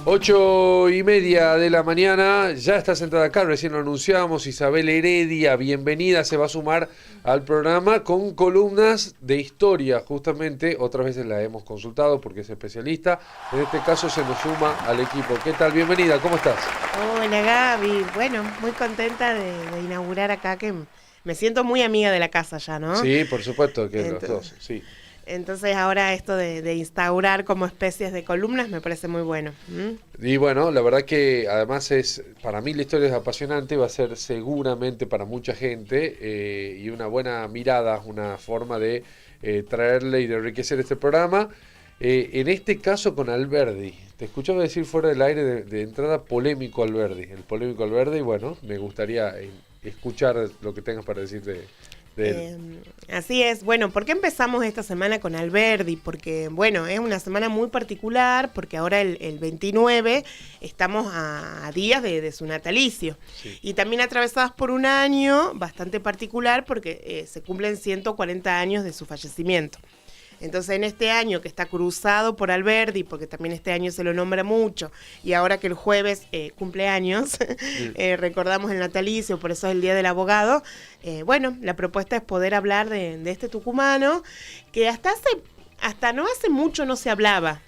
8:30 de la mañana, ya está sentada acá, recién lo anunciamos, Isabel Heredia, bienvenida, se va a sumar al programa con columnas de historia, justamente, otras veces la hemos consultado porque es especialista, en este caso se nos suma al equipo. ¿Qué tal? Bienvenida, ¿cómo estás? Hola Gaby, bueno, muy contenta de inaugurar acá, que me siento muy amiga de la casa ya, ¿no? Sí, por supuesto que los Ento- dos, sí. Entonces ahora esto de instaurar como especies de columnas me parece muy bueno. ¿M? Y bueno, la verdad que además para mí la historia es apasionante, va a ser seguramente para mucha gente y una buena mirada, una forma de traerle y de enriquecer este programa. En este caso con Alberdi, te escuchaba decir fuera del aire de entrada polémico Alberdi, el polémico Alberdi, y bueno, me gustaría escuchar lo que tengas para decir de él. Eh, Así es. Bueno, ¿por qué empezamos esta semana con Alberdi? Porque, bueno, es una semana muy particular, porque ahora el 29 estamos a días de su natalicio. Sí. Y también atravesadas por un año bastante particular, porque se cumplen 140 años de su fallecimiento. Entonces, en este año que está cruzado por Alberdi, porque también este año se lo nombra mucho, y ahora que el jueves cumple años, recordamos el natalicio, por eso es el Día del Abogado, bueno, la propuesta es poder hablar de este tucumano, que hasta no hace mucho no se hablaba.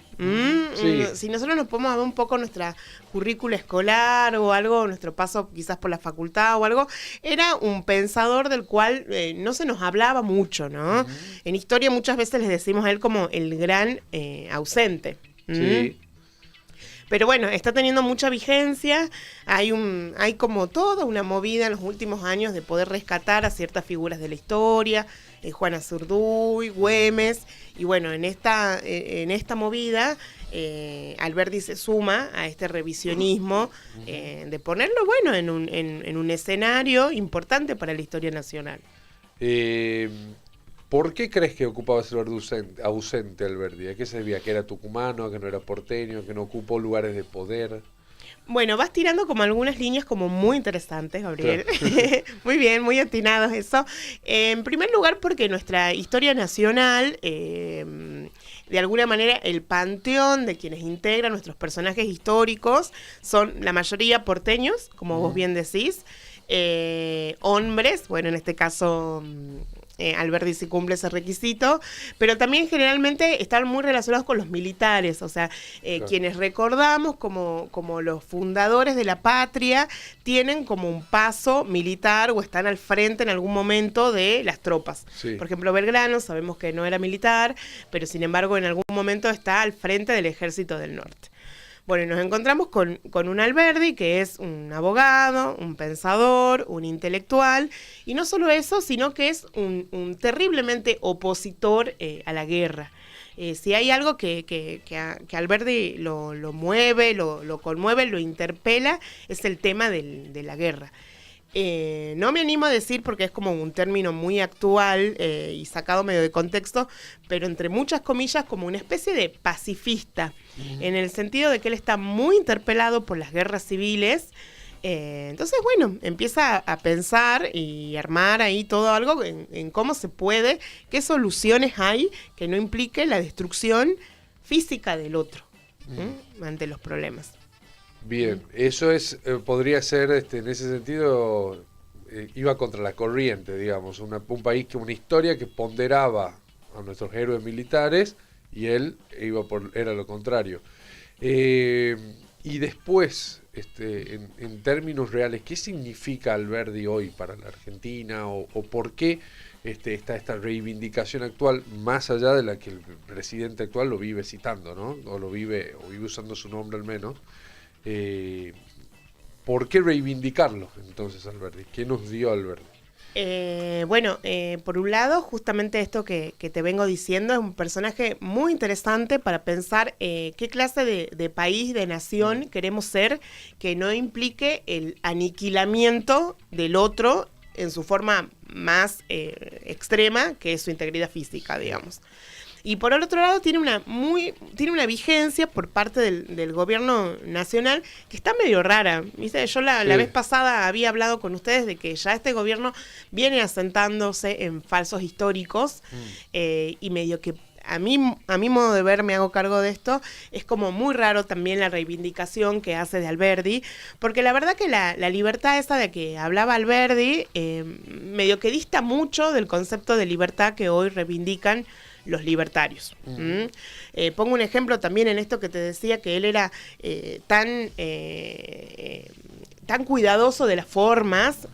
Sí. Si nosotros nos podemos ver un poco nuestra currícula escolar o algo, nuestro paso quizás por la facultad o algo, era un pensador del cual no se nos hablaba mucho, ¿no? En historia muchas veces les decimos a él como el gran ausente. Sí. Pero bueno, está teniendo mucha vigencia, hay como toda una movida en los últimos años de poder rescatar a ciertas figuras de la historia, Juana Zurduy, Güemes, y bueno, en esta movida Alberdi se suma a este revisionismo de ponerlo, bueno, en un escenario importante para la historia nacional. Eh, ¿Por qué crees que ocupaba ese lugar de ausente Alberdi? ¿A qué se debía? ¿Que era tucumano, que no era porteño, que no ocupó lugares de poder? Bueno, vas tirando como algunas líneas como muy interesantes, Gabriel. Claro. Muy bien, muy atinados eso. En primer lugar, porque nuestra historia nacional, de alguna manera, el panteón de quienes integran nuestros personajes históricos son la mayoría porteños, como vos bien decís, hombres, bueno, en este caso Alberdi sí cumple ese requisito, pero también generalmente están muy relacionados con los militares, o sea, Claro. quienes recordamos como los fundadores de la patria tienen como un paso militar o están al frente en algún momento de las tropas. Sí. Por ejemplo, Belgrano sabemos que no era militar, pero sin embargo en algún momento está al frente del Ejército del Norte. Bueno, y nos encontramos con un Alberdi que es un abogado, un pensador, un intelectual, y no solo eso, sino que es un terriblemente opositor a la guerra. Si hay algo que Alberdi lo mueve, lo conmueve, lo interpela, es el tema de la guerra. No me animo a decir porque es como un término muy actual y sacado medio de contexto, pero entre muchas comillas como una especie de pacifista, en el sentido de que él está muy interpelado por las guerras civiles. Entonces, bueno, empieza a pensar y armar ahí todo algo en cómo se puede, qué soluciones hay que no implique la destrucción física del otro ante los problemas. Bien, eso podría ser, en ese sentido, iba contra la corriente, digamos, un país una historia que ponderaba a nuestros héroes militares y él era lo contrario. Y después, en términos reales, ¿qué significa Alberdi hoy para la Argentina o por qué está esta reivindicación actual, más allá de la que el presidente actual lo vive citando, ¿no? O vive usando su nombre al menos? ¿Por qué reivindicarlo entonces, Alberdi? ¿Qué nos dio Alberdi? Bueno, por un lado, justamente esto que te vengo diciendo es un personaje muy interesante para pensar qué clase de país, de nación queremos ser, que no implique el aniquilamiento del otro en su forma más extrema, que es su integridad física, digamos. Y por el otro lado tiene una vigencia por parte del gobierno nacional que está medio rara. ¿Viste? Yo la vez pasada había hablado con ustedes de que ya este gobierno viene asentándose en falsos históricos y medio que a mi modo de ver, me hago cargo de esto, es como muy raro también la reivindicación que hace de Alberdi, porque la verdad que la libertad esa de que hablaba Alberdi, medio que dista mucho del concepto de libertad que hoy reivindican los libertarios. Pongo un ejemplo también en esto que te decía, que él era tan cuidadoso de las formas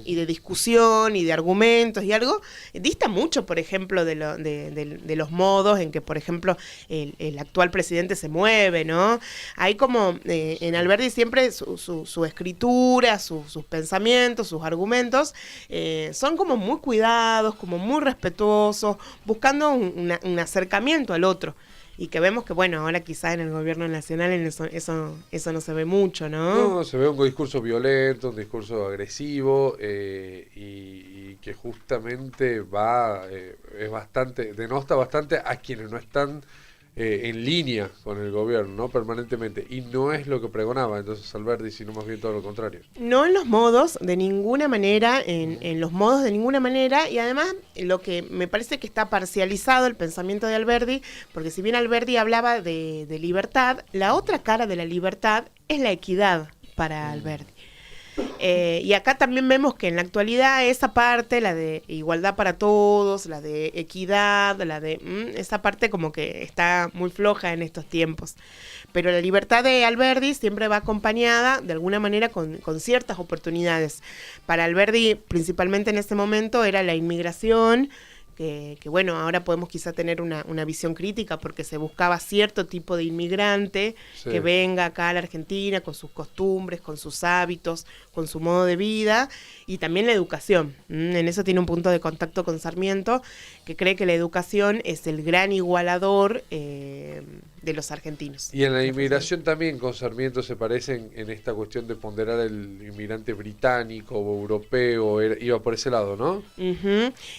y de discusión y de argumentos y algo, dista mucho, por ejemplo, de los modos en que, por ejemplo, el actual presidente se mueve, ¿no? Hay como, en Alberdi siempre su escritura, sus pensamientos, sus argumentos, son como muy cuidados, como muy respetuosos, buscando un acercamiento al otro. Y que vemos que, bueno, ahora quizá en el gobierno nacional eso no se ve mucho, ¿no? No, se ve un discurso violento, un discurso agresivo, y que justamente denosta bastante a quienes no están en línea con el gobierno, ¿no? Permanentemente. Y no es lo que pregonaba entonces Alberdi, sino más bien todo lo contrario. No en los modos, de ninguna manera, en los modos de ninguna manera, y además lo que me parece que está parcializado el pensamiento de Alberdi, porque si bien Alberdi hablaba de libertad, la otra cara de la libertad es la equidad para Alberdi. Y acá también vemos que en la actualidad esa parte, la de igualdad para todos, la de equidad, esa parte como que está muy floja en estos tiempos. Pero la libertad de Alberdi siempre va acompañada de alguna manera con ciertas oportunidades. Para Alberdi, principalmente en ese momento, era la inmigración, que bueno, ahora podemos quizá tener una visión crítica porque se buscaba cierto tipo de inmigrante que venga acá a la Argentina con sus costumbres, con sus hábitos, con su modo de vida, y también la educación. En eso tiene un punto de contacto con Sarmiento, que cree que la educación es el gran igualador de los argentinos. Y en la inmigración también con Sarmiento se parecen en esta cuestión de ponderar el inmigrante británico o europeo, iba por ese lado, ¿no?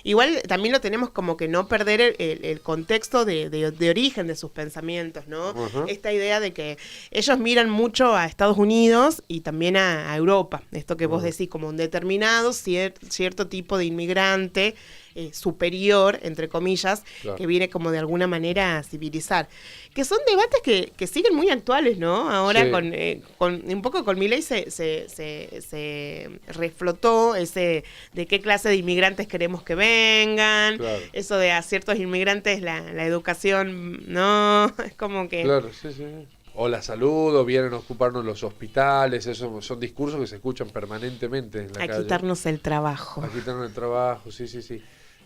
Igual también lo tenemos como que no perder el contexto de origen de sus pensamientos, ¿no? Esta idea de que ellos miran mucho a Estados Unidos y también a Europa, esto que vos decís, como un determinado cierto tipo de inmigrante superior, entre comillas, claro, que viene como de alguna manera a civilizar. Que son debates que siguen muy actuales, ¿no? Ahora con un poco con Milei se reflotó ese de qué clase de inmigrantes queremos que vengan, claro, eso de a ciertos inmigrantes la educación, ¿no? Es como que... Claro, sí. O la salud, o vienen a ocuparnos los hospitales, esos son discursos que se escuchan permanentemente en la calle. A quitarnos el trabajo. A quitarnos el trabajo, sí.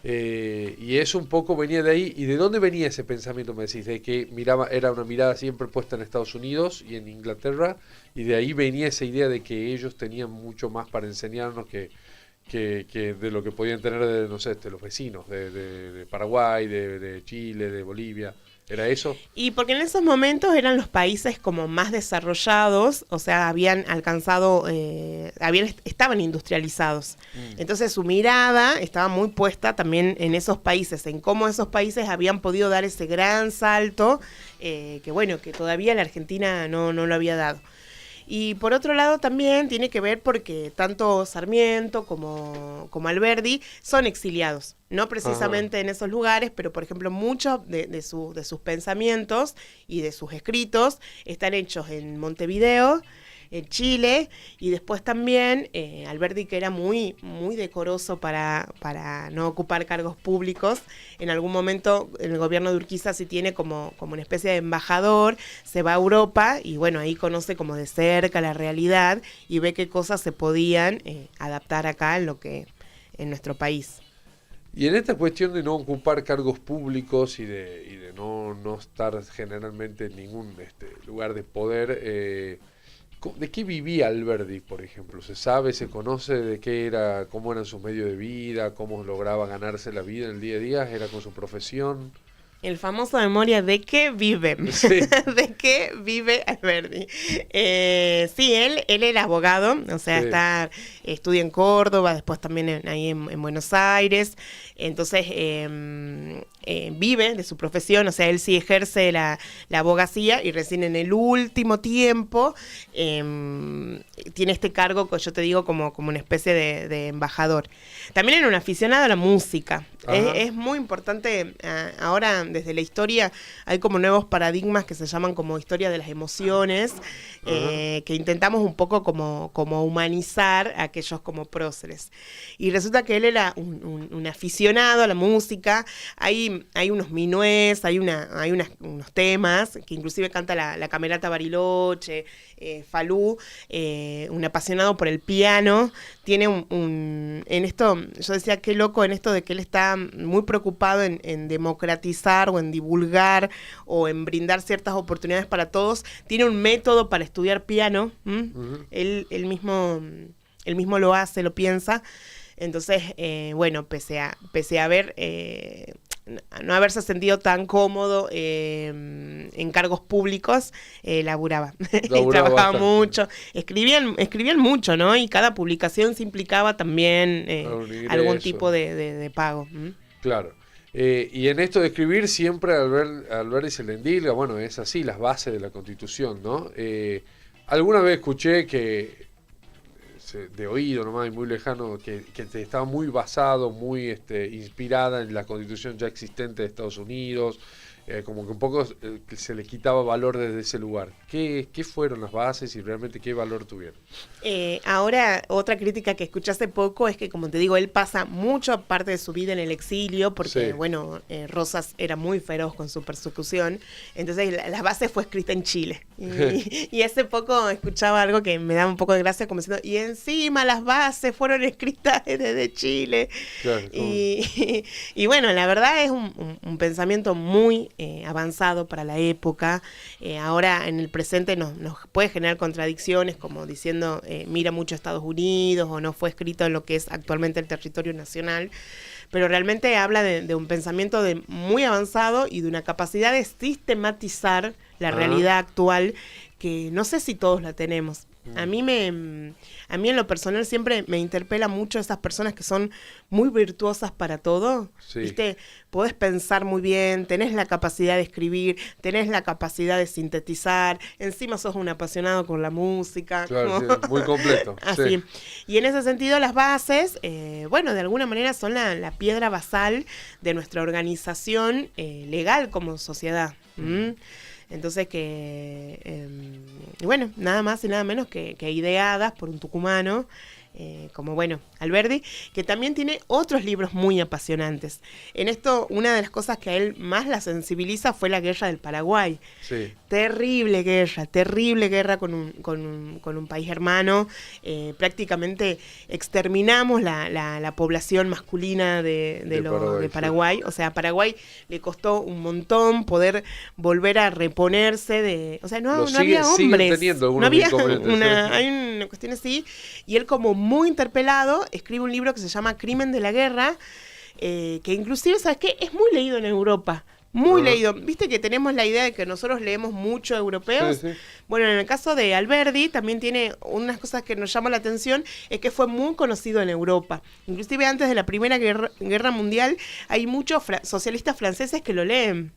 Y eso un poco venía de ahí. ¿Y de dónde venía ese pensamiento, me decís? De que era una mirada siempre puesta en Estados Unidos y en Inglaterra, y de ahí venía esa idea de que ellos tenían mucho más para enseñarnos que de lo que podían tener de, no sé, de los vecinos, de Paraguay, de Chile, de Bolivia. ¿Era eso? Y porque en esos momentos eran los países como más desarrollados, o sea, habían alcanzado, estaban industrializados. Entonces su mirada estaba muy puesta también en esos países, en cómo esos países habían podido dar ese gran salto, que bueno, que todavía la Argentina no lo había dado. Y por otro lado también tiene que ver porque tanto Sarmiento como Alberdi son exiliados, no precisamente en esos lugares, pero por ejemplo muchos de sus pensamientos y de sus escritos están hechos en Montevideo, en Chile, y después también Alberdi, que era muy decoroso para no ocupar cargos públicos, en algún momento en el gobierno de Urquiza sí tiene como una especie de embajador, se va a Europa y bueno, ahí conoce como de cerca la realidad y ve qué cosas se podían adaptar acá en nuestro país. Y en esta cuestión de no ocupar cargos públicos y de no estar generalmente en ningún lugar de poder, ¿de qué vivía Alberdi, por ejemplo? ¿Se sabe, se conoce de qué era, cómo eran sus medios de vida, cómo lograba ganarse la vida en el día a día? ¿Era con su profesión? El famoso memoria ¿de qué vive? Sí. ¿De qué vive Alberdi? Sí, él era abogado, o sea, estudia en Córdoba, después también ahí en Buenos Aires, entonces vive de su profesión, o sea, él sí ejerce la abogacía y recién en el último tiempo tiene este cargo, yo te digo, como una especie de embajador. También era un aficionado a la música, Es muy importante. Ahora, desde la historia, hay como nuevos paradigmas que se llaman como historia de las emociones, que intentamos un poco como humanizar a aquellos como próceres. Y resulta que él era un aficionado a la música. Hay unos minués, hay unos temas, que inclusive canta la Camerata Bariloche, Falú, un apasionado por el piano. Tiene en esto, yo decía, qué loco en esto de que él está muy preocupado en democratizar o en divulgar o en brindar ciertas oportunidades para todos. Tiene un método para estudiar piano. Él mismo lo hace, lo piensa. Entonces, bueno, pese a no haberse sentido tan cómodo en cargos públicos, laburaba y trabajaba bastante. Mucho, escribían mucho, ¿no? Y cada publicación se implicaba también algún tipo de pago. Claro. Y en esto de escribir siempre Alberdi se le endilga, bueno, es así, las bases de la Constitución, ¿no? Alguna vez escuché que de oído nomás y muy lejano, que estaba muy basado, muy inspirada en la Constitución ya existente de Estados Unidos, como que un poco que se le quitaba valor desde ese lugar. ¿Qué fueron las bases y realmente qué valor tuvieron? Ahora, otra crítica que escuché hace poco es que, como te digo, él pasa mucha parte de su vida en el exilio porque, bueno, Rosas era muy feroz con su persecución. Entonces, las bases fue escrita en Chile. Y hace poco escuchaba algo que me daba un poco de gracia, como diciendo, y encima las bases fueron escritas desde Chile. Claro, y bueno, la verdad es un pensamiento muy avanzado para la época. Ahora, en el presente nos puede generar contradicciones, como diciendo mira mucho a Estados Unidos o no fue escrito en lo que es actualmente el territorio nacional, pero realmente habla de un pensamiento muy avanzado y de una capacidad de sistematizar la realidad actual que no sé si todos la tenemos. A mí en lo personal siempre me interpela mucho esas personas que son muy virtuosas para todo. Sí. ¿Viste? Podés pensar muy bien, tenés la capacidad de escribir, tenés la capacidad de sintetizar, encima sos un apasionado con la música. Claro, sí, muy completo. Así. Sí. Y en ese sentido las bases, bueno, de alguna manera son la piedra basal de nuestra organización legal como sociedad. Entonces bueno, nada más y nada menos que ideadas por un tucumano, como bueno, Alberdi, que también tiene otros libros muy apasionantes. En esto, una de las cosas que a él más la sensibiliza fue la guerra del Paraguay. Sí. Terrible guerra con un país hermano. Prácticamente exterminamos la población masculina de Paraguay. Sí. O sea, a Paraguay le costó un montón poder volver a reponerse o sea, no había hombres. No había hay una cuestión así. Y él, como muy interpelado, escribe un libro que se llama Crimen de la Guerra, que inclusive, ¿sabes qué? Es muy leído en Europa. Muy leído. Viste que tenemos la idea de que nosotros leemos mucho europeos. Sí, sí. Bueno, en el caso de Alberdi también tiene unas cosas que nos llaman la atención, es que fue muy conocido en Europa. Inclusive antes de la Primera Guerra Mundial hay muchos socialistas franceses que lo leen.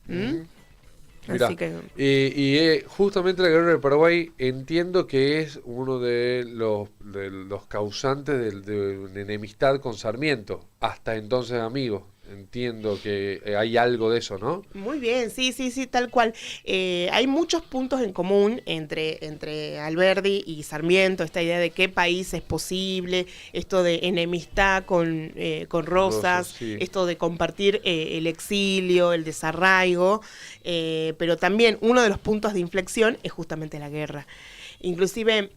Mirá, así que... justamente la guerra del Paraguay entiendo que es uno de los causantes de una enemistad con Sarmiento, hasta entonces amigo. Entiendo que hay algo de eso, ¿no? Muy bien, sí, tal cual. Hay muchos puntos en común entre Alberdi y Sarmiento, esta idea de qué país es posible, esto de enemistad con Rosas, sí. Esto de compartir el exilio, el desarraigo, pero también uno de los puntos de inflexión es justamente la guerra. Inclusive,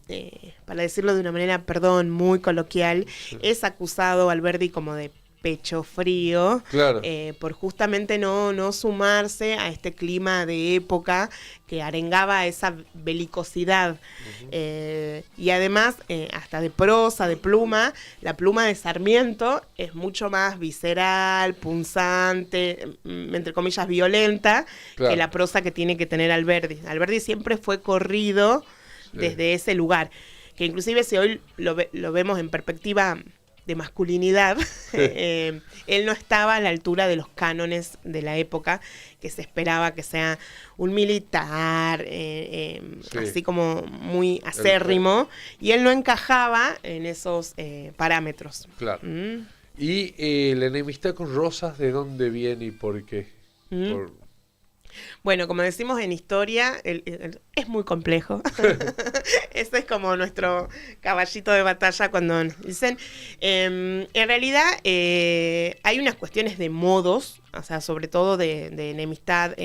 para decirlo de una manera, muy coloquial, sí. Es acusado Alberdi como de pecho frío, claro. Por justamente no sumarse a este clima de época que arengaba esa belicosidad. Y además, hasta de prosa, de pluma, la pluma de Sarmiento es mucho más visceral, punzante, entre comillas, violenta, claro. Que la prosa que tiene que tener Alberdi. Alberdi siempre fue corrido desde ese lugar, que inclusive si hoy lo vemos en perspectiva de masculinidad, él no estaba a la altura de los cánones de la época, que se esperaba que sea un militar, así como muy acérrimo, y él no encajaba en esos parámetros. Claro. Y la enemistad con Rosas, ¿de dónde viene y por qué? Bueno, como decimos en historia, es muy complejo. Ese es como nuestro caballito de batalla cuando dicen. En realidad hay unas cuestiones de modos, o sea, sobre todo de enemistad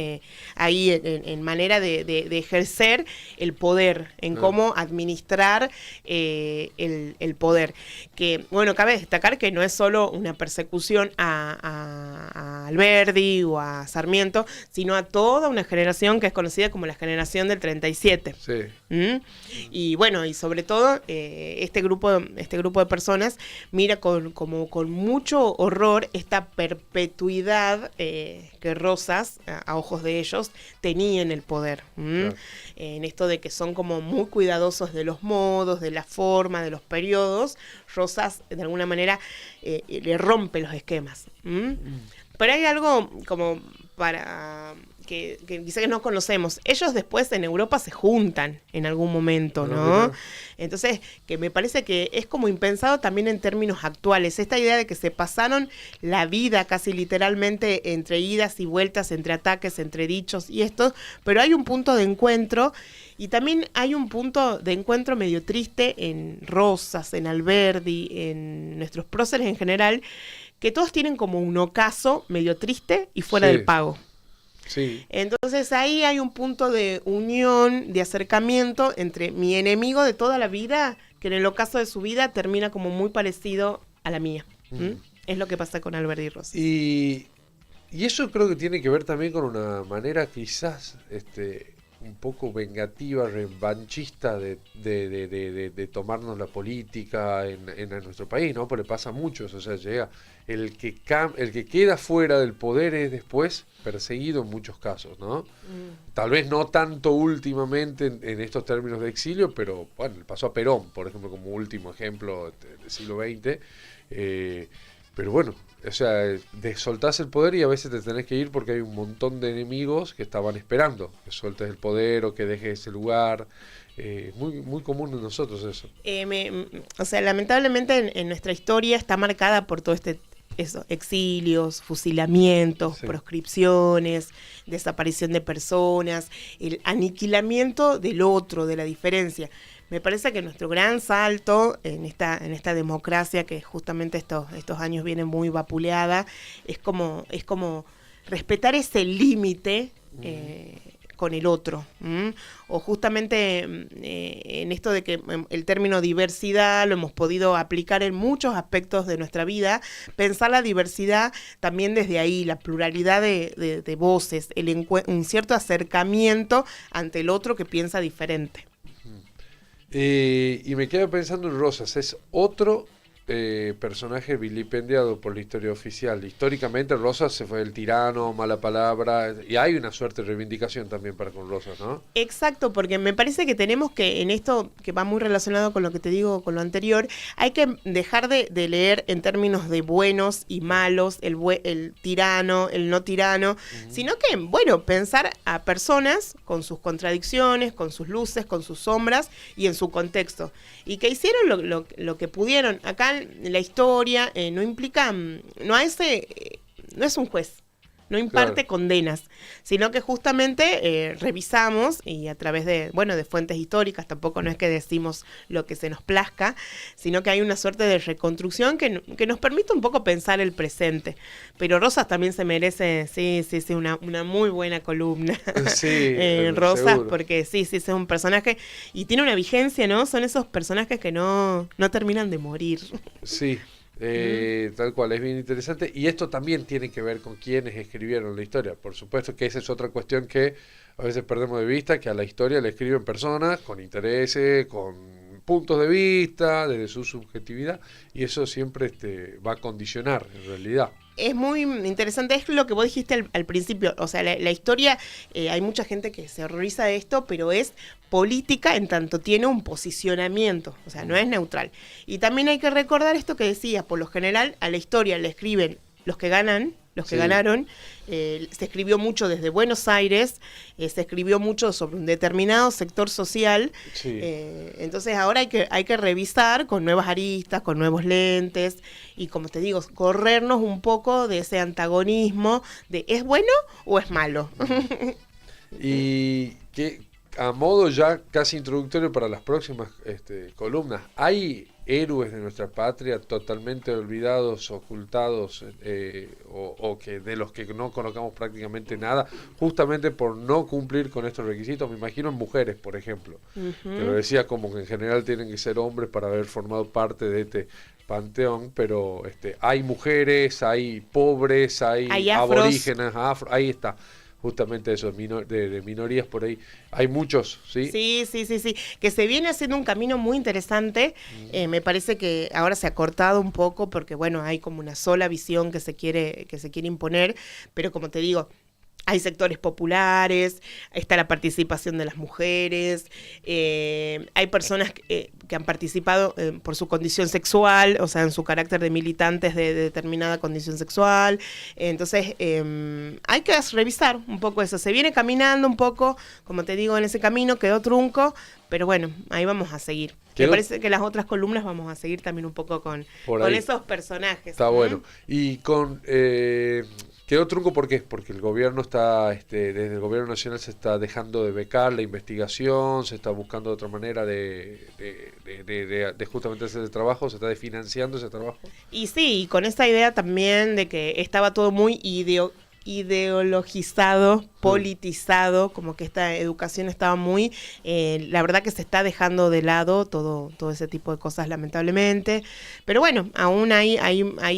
ahí en manera de ejercer el poder, en cómo administrar el poder. Que, bueno, cabe destacar que no es solo una persecución a Alberdi o a Sarmiento, sino a toda una generación que es conocida como la generación del 37. Sí. Y bueno, y sobre todo este grupo de personas mira con mucho horror esta perpetuidad que Rosas, a ojos de ellos, tenía en el poder. Claro. En esto de que son como muy cuidadosos de los modos, de la forma, de los periodos. Rosas, de alguna manera, le rompe los esquemas. Pero hay algo como para que quizá que no conocemos. Ellos después en Europa se juntan en algún momento, ¿no? Entonces, que me parece que es como impensado también en términos actuales. Esta idea de que se pasaron la vida casi literalmente entre idas y vueltas, entre ataques, entre dichos y esto, pero hay un punto de encuentro. Y también hay un punto de encuentro medio triste en Rosas, en Alberdi, en nuestros próceres en general, que todos tienen como un ocaso medio triste y fuera del pago. Sí. Entonces ahí hay un punto de unión, de acercamiento entre mi enemigo de toda la vida, que en el ocaso de su vida termina como muy parecido a la mía. Es lo que pasa con Alberdi y Rosas. Y eso creo que tiene que ver también con una manera quizás un poco vengativa, revanchista de tomarnos la política en nuestro país, ¿no? Porque pasa mucho, o sea, llega el que queda fuera del poder es después perseguido en muchos casos, ¿no? Tal vez no tanto últimamente en estos términos de exilio, pero bueno, le pasó a Perón, por ejemplo, como último ejemplo del siglo XX, pero bueno, o sea, soltás el poder y a veces te tenés que ir porque hay un montón de enemigos que estaban esperando que sueltes el poder o que dejes ese lugar. Muy, muy común en nosotros eso. O sea, lamentablemente en nuestra historia está marcada por todo exilios, fusilamientos, proscripciones, desaparición de personas, el aniquilamiento del otro, de la diferencia. Me parece que nuestro gran salto en esta democracia que justamente estos años viene muy vapuleada, es como respetar ese límite con el otro. O justamente en esto de que el término diversidad lo hemos podido aplicar en muchos aspectos de nuestra vida, pensar la diversidad también desde ahí, la pluralidad de voces, un cierto acercamiento ante el otro que piensa diferente. Y me quedo pensando en Rosas, es otro personaje vilipendiado por la historia oficial. Históricamente Rosas se fue el tirano, mala palabra, y hay una suerte de reivindicación también para con Rosas, ¿no? Exacto, porque me parece que tenemos que, en esto que va muy relacionado con lo que te digo, con lo anterior, hay que dejar de leer en términos de buenos y malos, el tirano, el no tirano, sino que, bueno, pensar a personas con sus contradicciones, con sus luces, con sus sombras y en su contexto. Y que hicieron lo que pudieron. Acá la historia no implica, no es un juez, no imparte condenas, sino que justamente revisamos y a través de fuentes históricas, tampoco no es que decimos lo que se nos plazca, sino que hay una suerte de reconstrucción que nos permite un poco pensar el presente. Pero Rosas también se merece, una muy buena columna. Sí, Rosas, seguro. porque sí, es un personaje y tiene una vigencia, ¿no? Son esos personajes que no terminan de morir. Sí. Tal cual, es bien interesante, y esto también tiene que ver con quienes escribieron la historia. Por supuesto que esa es otra cuestión que a veces perdemos de vista, que a la historia le escriben personas con intereses, con puntos de vista, desde su subjetividad, y eso siempre va a condicionar en realidad. Es muy interesante, es lo que vos dijiste al principio, o sea, la historia, hay mucha gente que se horroriza de esto, pero es política en tanto tiene un posicionamiento, o sea, no es neutral. Y también hay que recordar esto que decía, por lo general a la historia le escriben los que ganan, los que ganaron. Se escribió mucho desde Buenos Aires, se escribió mucho sobre un determinado sector social. Sí. Entonces ahora hay que revisar con nuevas aristas, con nuevos lentes y, como te digo, corrernos un poco de ese antagonismo de ¿es bueno o es malo? Y que a modo ya casi introductorio para las próximas columnas, ¿hay héroes de nuestra patria totalmente olvidados, ocultados, o que de los que no conozcamos prácticamente nada, justamente por no cumplir con estos requisitos? Me imagino en mujeres, por ejemplo. Te lo decía como que en general tienen que ser hombres para haber formado parte de este panteón, pero hay mujeres, hay pobres, hay aborígenes, ahí está. Justamente eso, de minorías por ahí. Hay muchos, ¿sí? Sí. Que se viene haciendo un camino muy interesante. Me parece que ahora se ha cortado un poco porque, bueno, hay como una sola visión que se quiere imponer. Pero, como te digo, hay sectores populares, está la participación de las mujeres, hay personas que han participado por su condición sexual, o sea, en su carácter de militantes de determinada condición sexual. Entonces, hay que revisar un poco eso. Se viene caminando un poco, como te digo, en ese camino, quedó trunco, pero bueno, ahí vamos a seguir. Me parece que las otras columnas vamos a seguir también un poco con esos personajes. Está bueno. Y con... quedó trunco, ¿por qué? Porque el gobierno está, desde el gobierno nacional se está dejando de becar la investigación, se está buscando otra manera de justamente hacer ese trabajo, se está desfinanciando ese trabajo. Y sí, con esta idea también de que estaba todo muy ideologizado, politizado, como que esta educación estaba muy, la verdad que se está dejando de lado todo ese tipo de cosas, lamentablemente, pero bueno, aún hay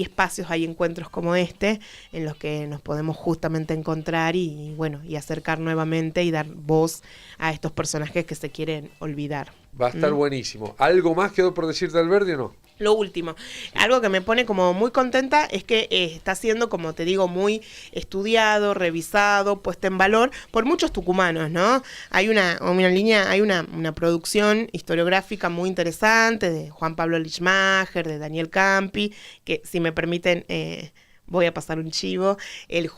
espacios, hay encuentros como este, en los que nos podemos justamente encontrar y bueno, y acercar nuevamente y dar voz a estos personajes que se quieren olvidar. Va a estar buenísimo. ¿Algo más quedó por decir de Alberdi o no? Lo último, algo que me pone como muy contenta es que está siendo, como te digo, muy estudiado, revisado, puesto en valor por muchos tucumanos, ¿no? Hay una producción historiográfica muy interesante de Juan Pablo Lichmacher, de Daniel Campi, que si me permiten... voy a pasar un chivo, el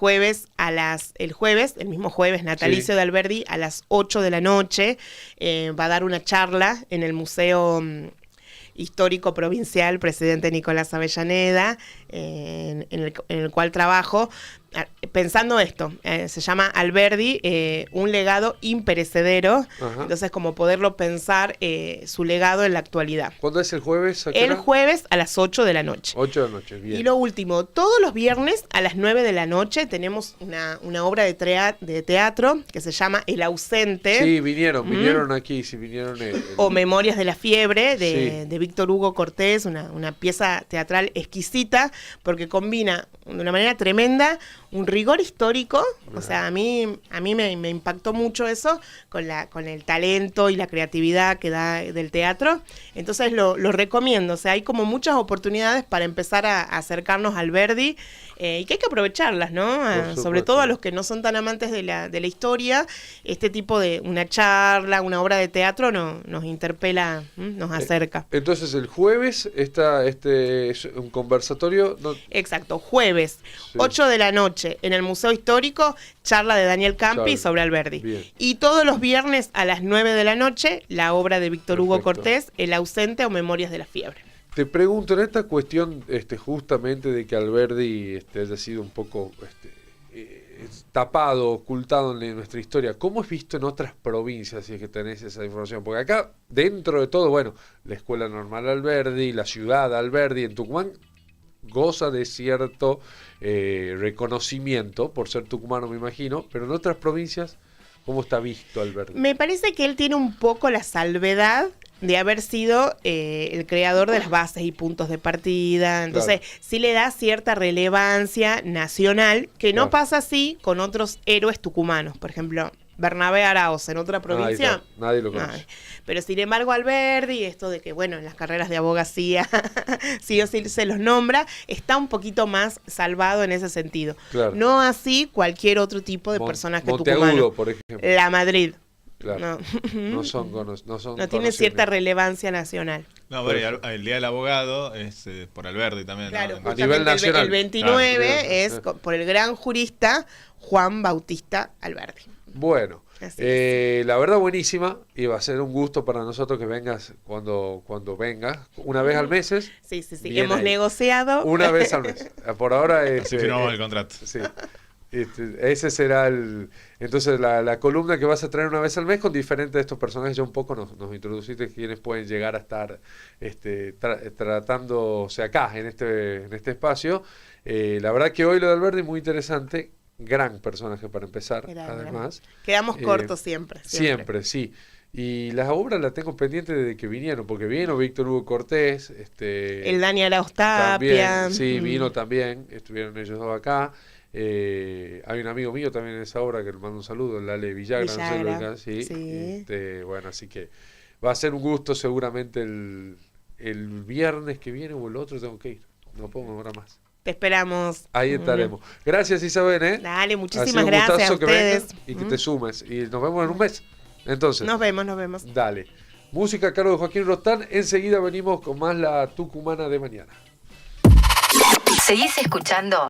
mismo jueves natalicio de Alberdi, a las 8 de la noche, va a dar una charla en el Museo Histórico Provincial Presidente Nicolás Avellaneda, en el cual trabajo, pensando esto, se llama Alberdi, un legado imperecedero. Ajá. Entonces como poderlo pensar, su legado en la actualidad. ¿Cuándo es el jueves? El jueves a las 8 de la noche. 8 de la noche, bien. Y lo último, todos los viernes a las 9 de la noche tenemos una obra de teatro que se llama El Ausente. Sí, vinieron aquí, sí, vinieron. O Memorias de la Fiebre, de Víctor Hugo Cortés, una pieza teatral exquisita, porque combina de una manera tremenda un rigor histórico. O sea, a mí me impactó mucho eso, con el talento y la creatividad que da del teatro. Entonces lo recomiendo. O sea, hay como muchas oportunidades para empezar a acercarnos al Alberdi, y que hay que aprovecharlas, ¿no? Sobre todo a los que no son tan amantes de la historia. Este tipo de una charla, una obra de teatro nos interpela, nos acerca. Entonces el jueves está es un conversatorio. Exacto, jueves, 8 de la noche, en el Museo Histórico, charla de Daniel Campi sobre Alberdi. Bien. Y todos los viernes a las 9 de la noche, la obra de Víctor Hugo Cortés, El Ausente o Memorias de la Fiebre. Te pregunto, en esta cuestión justamente de que Alberdi haya sido un poco tapado, ocultado en nuestra historia, ¿cómo es visto en otras provincias, si es que tenés esa información? Porque acá, dentro de todo, bueno, la Escuela Normal Alberdi, la ciudad Alberdi en Tucumán goza de cierto reconocimiento por ser tucumano, me imagino, pero en otras provincias, ¿cómo está visto Alberdi? Me parece que él tiene un poco la salvedad de haber sido el creador de las bases y puntos de partida. Entonces, sí le da cierta relevancia nacional, que no pasa así con otros héroes tucumanos. Por ejemplo, Bernabé Araoz en otra provincia. Nadie lo conoce. Pero sin embargo, Alberdi, esto de que, bueno, en las carreras de abogacía sí o sí se los nombra, está un poquito más salvado en ese sentido. Claro. No así cualquier otro tipo de personaje tucumano. Por ejemplo. La Madrid. Claro. No tiene cierta relevancia nacional. No, bueno, y el Día del Abogado es por Alberdi también. Claro, ¿no? A nivel nacional. El 29 Claro. es por el gran jurista Juan Bautista Alberdi. Bueno, Así la verdad buenísima y va a ser un gusto para nosotros que vengas cuando vengas, una vez al mes. Sí, sí, sí. Bien Hemos ahí. negociado. Una vez al mes. Por ahora es... Así firmamos el contrato. Sí. Ese será el... Entonces la columna que vas a traer una vez al mes con diferentes de estos personajes. Ya un poco nos introduciste quienes pueden llegar a estar tratándose acá en este espacio. La verdad que hoy lo de Alberdi muy interesante. Gran personaje para empezar, además. Quedamos cortos siempre. Siempre, sí. Y las obras las tengo pendientes desde que vinieron, porque vino Víctor Hugo Cortés. El Dani Arauz también, Tapia. sí, vino también. Estuvieron ellos dos acá. Hay un amigo mío también en esa obra que le mando un saludo, el Ale Villagra. No sé lo que, sí. Sí. Bueno, así que va a ser un gusto seguramente el viernes que viene o el otro tengo que ir. No puedo memorar más. Te esperamos. Ahí estaremos. Gracias, Isabel. Dale, Ha muchísimas sido un gracias a gustazo que ustedes. vengas y que te sumes. Y nos vemos en un mes. Entonces, Nos vemos. dale. Música a cargo de Joaquín Rostán. Enseguida venimos con más La Tucumana de Mañana. Seguís escuchando